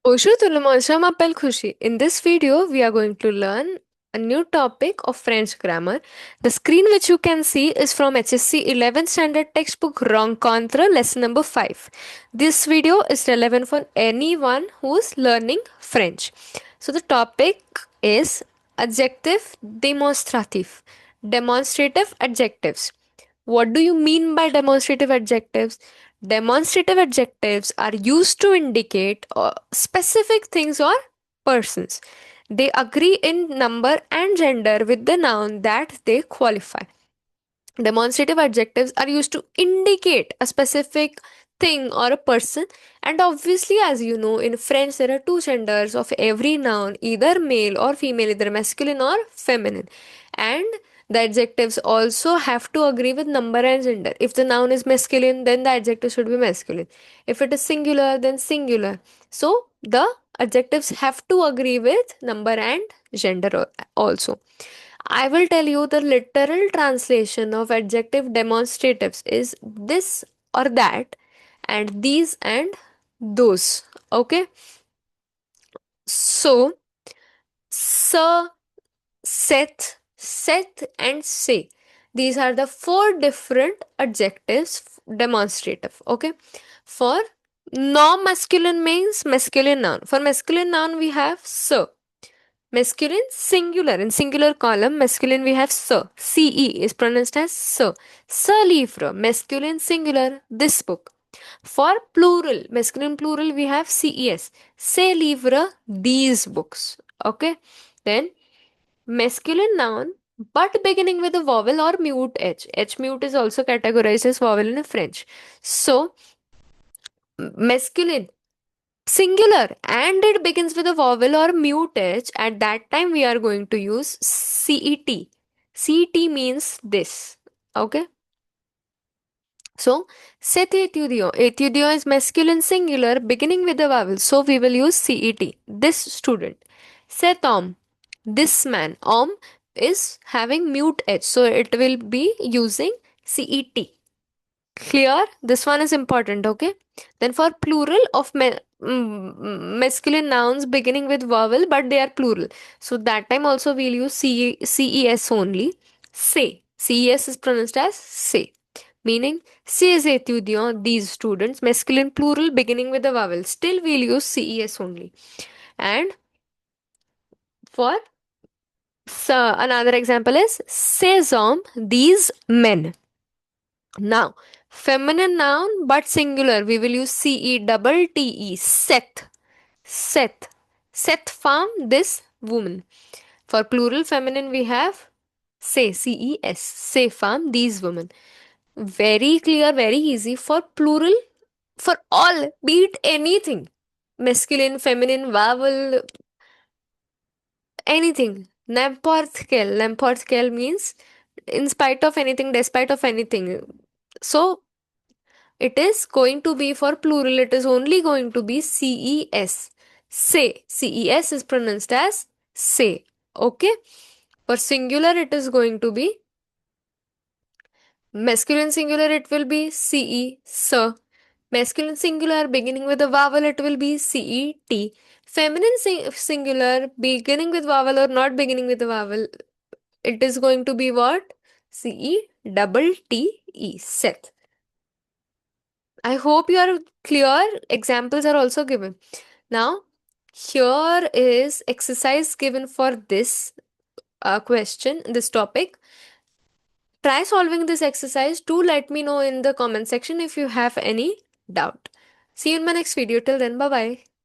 In this video, we are going to learn a new topic of French grammar. The screen which you can see is from HSC 11th standard textbook Rencontre lesson number 5. This video is relevant for anyone who is learning French. So the topic is adjective demonstratif, demonstrative adjectives. What do you mean by demonstrative adjectives? Demonstrative adjectives are used to indicate specific things or persons. They agree in number and gender with the noun that they qualify. Demonstrative adjectives are used to indicate a specific thing or a person, and obviously, as you know, in French there are two genders of every noun, either male or female, either masculine or feminine. And the adjectives also have to agree with number and gender. If the noun is masculine, then the adjective should be masculine. If it is singular, then singular. So the adjectives have to agree with number and gender also. I will tell you the literal translation of adjective demonstratives is this or that, and these and those. Okay. So, sir, Seth, and say. These are the four different adjectives demonstrative. Okay. For non-masculine means masculine noun. For masculine noun, we have sir. Masculine singular. In singular column, masculine we have sir. CE is pronounced as sir. Sir livre. Masculine singular. This book. For plural, masculine plural, we have CES. Say livre. These books. Okay. Then masculine noun, but beginning with a vowel or mute H. H mute is also categorized as vowel in French. So, masculine singular and it begins with a vowel or mute h, at that time we are going to use CET. CET means this. Okay. So, cet étudiant. Étudiant is masculine singular beginning with a vowel. So, we will use CET. This student. Cet homme. This man. Homme is having mute h. So, it will be using CET. Clear? This one is important, okay? Then for plural of masculine nouns beginning with vowel, but they are plural. So that time also we'll use CES only. Say. CES is pronounced as say. Meaning, ces étudiants, these students, masculine plural beginning with a vowel. Still we'll use CES only. And for another example is ces hommes, these men. Now, feminine noun but singular. We will use CETTE. Seth. Seth. Seth farm, this woman. For plural feminine, we have say, CES. Say farm, these women. Very clear, very easy. For plural, for all, be it anything. Masculine, feminine, vowel, anything. N'importe quel. N'importe quel means in spite of anything, despite of anything. So, it is going to be for plural, it is only going to be CES. Say. CES is pronounced as say. Okay. For singular, it is going to be masculine singular, it will be CE, sir. Masculine singular beginning with a vowel, it will be CET. Feminine singular beginning with vowel or not beginning with a vowel, it is going to be what? CETTE, Seth. I hope you are clear. Examples are also given. Now, here is exercise given for this question, this topic. Try solving this exercise. Do let me know in the comment section if you have any doubt. See you in my next video. Till then, bye bye.